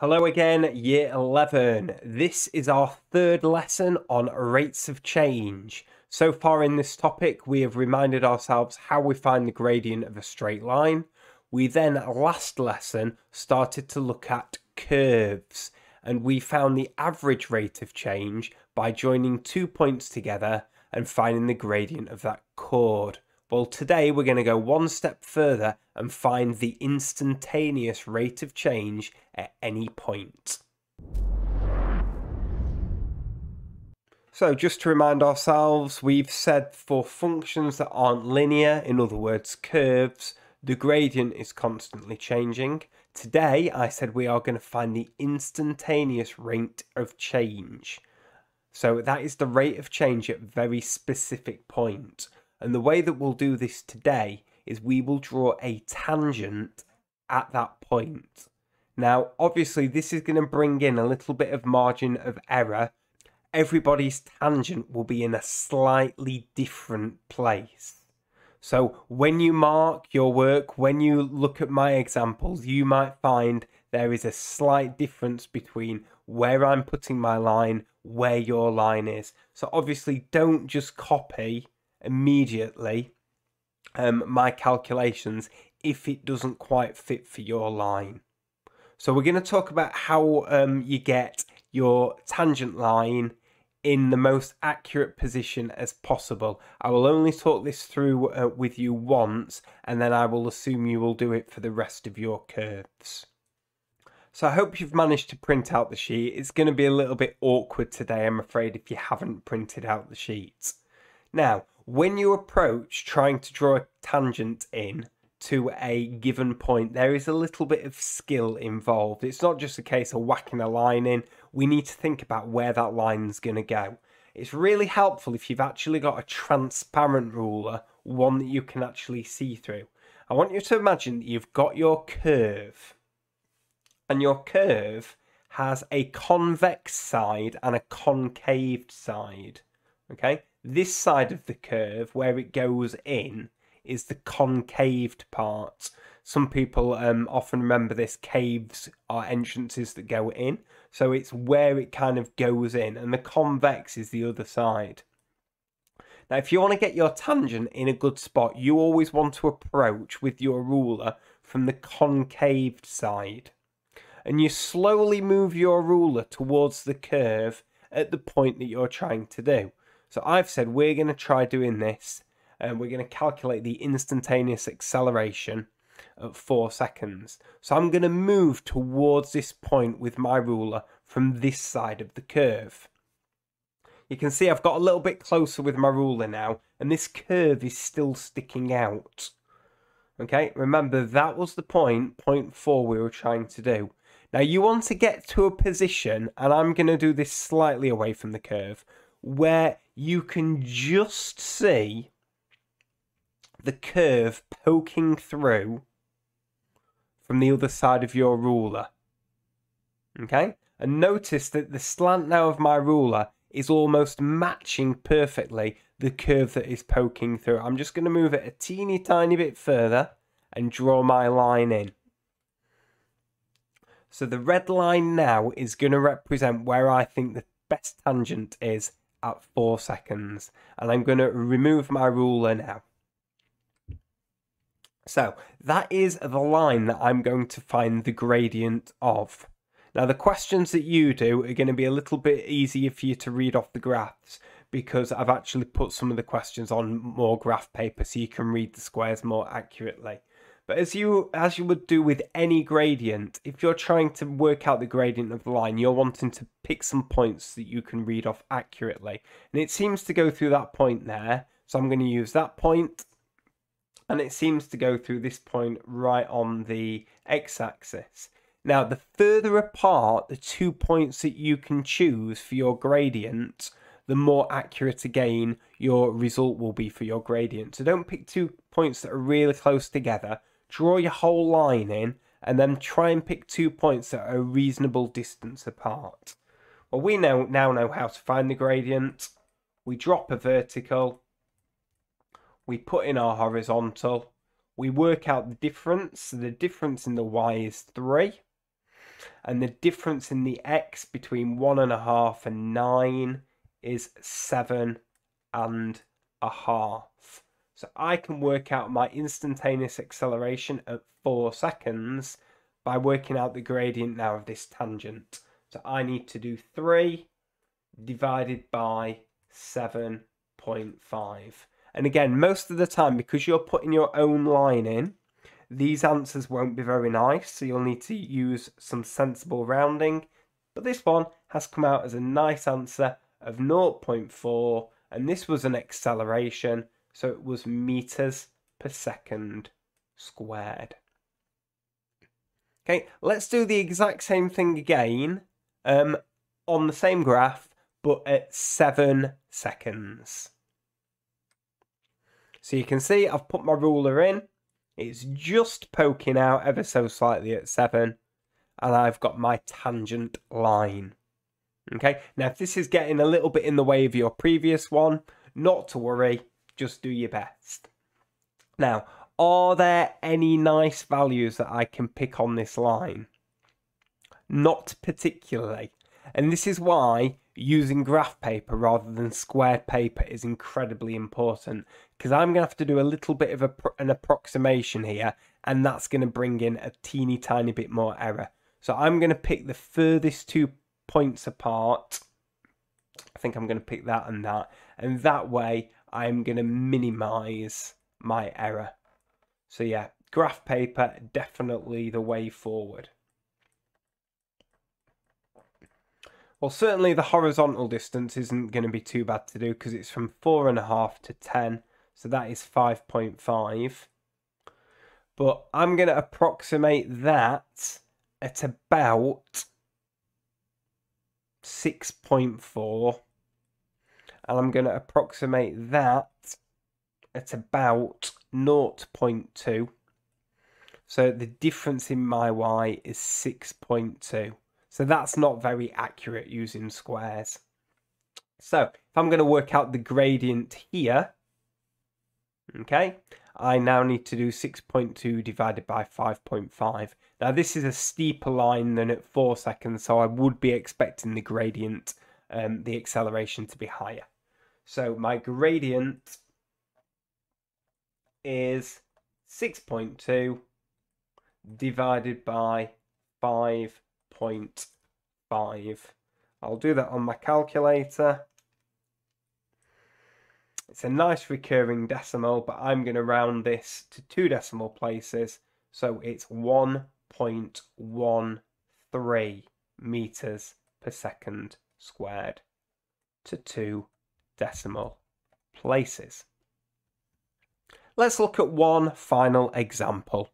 Hello again, Year 11. This is our third lesson on rates of change. So far in this topic, we have reminded ourselves how we find the gradient of a straight line. We then, last lesson, started to look at curves, and we found the average rate of change by joining 2 points together and finding the gradient of that chord. Well, today we're going to go one step further and find the instantaneous rate of change at any point. So just to remind ourselves, we've said for functions that aren't linear, in other words curves, the gradient is constantly changing. Today I said we are going to find the instantaneous rate of change. So that is the rate of change at a very specific point. And the way that we'll do this today is we will draw a tangent at that point. Now, obviously, this is going to bring in a little bit of margin of error. Everybody's tangent will be in a slightly different place. So when you mark your work, when you look at my examples, you might find there is a slight difference between where I'm putting my line, where your line is. So obviously, don't just copy immediately my calculations if it doesn't quite fit for your line. So we're going to talk about how you get your tangent line in the most accurate position as possible. I will only talk this through with you once, and then I will assume you will do it for the rest of your curves. So I hope you've managed to print out the sheet. It's going to be a little bit awkward today, I'm afraid, if you haven't printed out the sheet. Now, when you approach trying to draw a tangent in to a given point, there is a little bit of skill involved. It's not just a case of whacking a line in. We need to think about where that line's going to go. It's really helpful if you've actually got a transparent ruler, one that you can actually see through. I want you to imagine that you've got your curve, and your curve has a convex side and a concave side. Okay? This side of the curve, where it goes in, is the concaved part. Some people often remember this. Caves are entrances that go in. So it's where it kind of goes in. And the convex is the other side. Now, if you want to get your tangent in a good spot, you always want to approach with your ruler from the concaved side. And you slowly move your ruler towards the curve at the point that you're trying to do. So I've said we're going to try doing this, and we're going to calculate the instantaneous acceleration at 4 seconds. So I'm going to move towards this point with my ruler from this side of the curve. You can see I've got a little bit closer with my ruler now, and this curve is still sticking out. Okay, remember that was the point 4 we were trying to do. Now you want to get to a position, and I'm going to do this slightly away from the curve, where you can just see the curve poking through from the other side of your ruler. Okay? And notice that the slant now of my ruler is almost matching perfectly the curve that is poking through. I'm just going to move it a teeny tiny bit further and draw my line in. So the red line now is going to represent where I think the best tangent is at 4 seconds. And I'm going to remove my ruler now. So that is the line that I'm going to find the gradient of. Now the questions that you do are going to be a little bit easier for you to read off the graphs, because I've actually put some of the questions on more graph paper so you can read the squares more accurately. But as you would do with any gradient, if you're trying to work out the gradient of the line, you're wanting to pick some points that you can read off accurately. And it seems to go through that point there. So I'm going to use that point. And it seems to go through this point right on the x-axis. Now, the further apart the 2 points that you can choose for your gradient, the more accurate again your result will be for your gradient. So don't pick 2 points that are really close together. Draw your whole line in, and then try and pick 2 points that are a reasonable distance apart. Well, we now know how to find the gradient. We drop a vertical. We put in our horizontal. We work out the difference. So the difference in the y is 3. And the difference in the x between 1.5 and 9 is 7.5. So I can work out my instantaneous acceleration at 4 seconds by working out the gradient now of this tangent. So I need to do 3 divided by 7.5. And again, most of the time, because you're putting your own line in, these answers won't be very nice, so you'll need to use some sensible rounding. But this one has come out as a nice answer of 0.4, and this was an acceleration, so it was meters per second squared. Okay, let's do the exact same thing again on the same graph, but at 7 seconds. So you can see I've put my ruler in. It's just poking out ever so slightly at 7. And I've got my tangent line. Okay, now if this is getting a little bit in the way of your previous one, not to worry, just do your best. Now, are there any nice values that I can pick on this line? Not particularly. And this is why using graph paper rather than squared paper is incredibly important, because I'm going to have to do a little bit of an approximation here, and that's going to bring in a teeny tiny bit more error. So I'm going to pick the furthest 2 points apart. I think I'm going to pick that, and that way I'm going to minimize my error. So yeah, graph paper, definitely the way forward. Well, certainly the horizontal distance isn't going to be too bad to do, because it's from 4.5 to 10, so that is 5.5. But I'm going to approximate that at about 6.4, and I'm going to approximate that at about 0.2. So the difference in my y is 6.2. So that's not very accurate using squares. So if I'm going to work out the gradient here, okay, I now need to do 6.2 divided by 5.5. Now this is a steeper line than at 4 seconds, so I would be expecting the gradient, the acceleration to be higher. So my gradient is 6.2 divided by 5.5. I'll do that on my calculator. It's a nice recurring decimal, but I'm going to round this to 2 decimal places, so it's 1.13 meters per second squared to 2 decimal places. Let's look at one final example.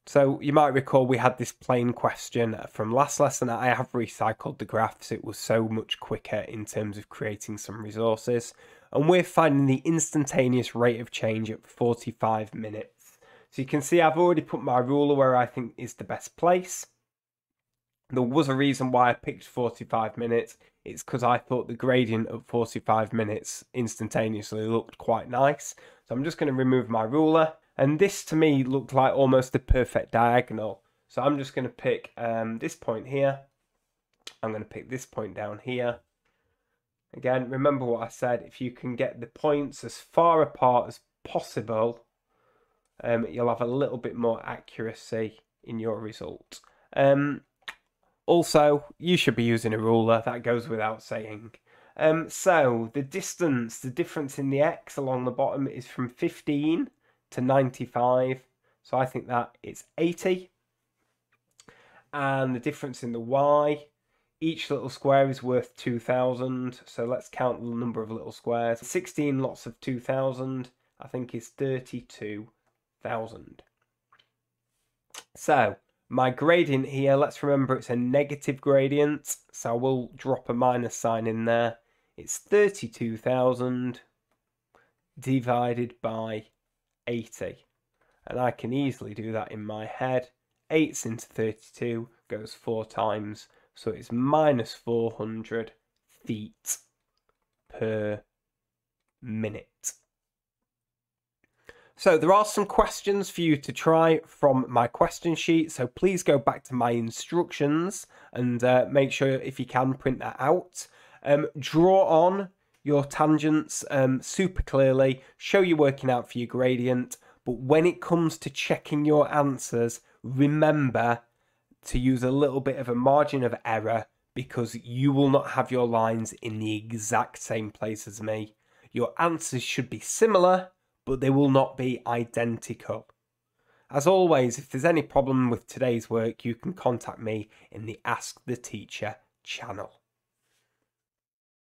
So you might recall we had this plain question from last lesson. I have recycled the graphs. It was so much quicker in terms of creating some resources. And we're finding the instantaneous rate of change at 45 minutes. So you can see I've already put my ruler where I think is the best place. There was a reason why I picked 45 minutes. It's because I thought the gradient at 45 minutes instantaneously looked quite nice. So I'm just going to remove my ruler. And this to me looked like almost a perfect diagonal. So I'm just going to pick this point here. I'm going to pick this point down here. Again, remember what I said. If you can get the points as far apart as possible, you'll have a little bit more accuracy in your result. Also, you should be using a ruler. That goes without saying. So the distance, the difference in the x along the bottom is from 15 to 95, so I think that it's 80. And the difference in the y, each little square is worth 2,000, so let's count the number of little squares. 16 lots of 2,000, I think, is 32,000. So my gradient here, let's remember it's a negative gradient, so we'll drop a minus sign in there. It's 32,000 divided by 80, and I can easily do that in my head. 8 into 32 goes 4 times, so it's minus 400 feet per minute. So there are some questions for you to try from my question sheet. So please go back to my instructions and make sure, if you can, print that out. Draw on your tangents super clearly. Show you're working out for your gradient. But when it comes to checking your answers, remember to use a little bit of a margin of error, because you will not have your lines in the exact same place as me. Your answers should be similar, but they will not be identical. As always, if there's any problem with today's work, you can contact me in the Ask the Teacher channel.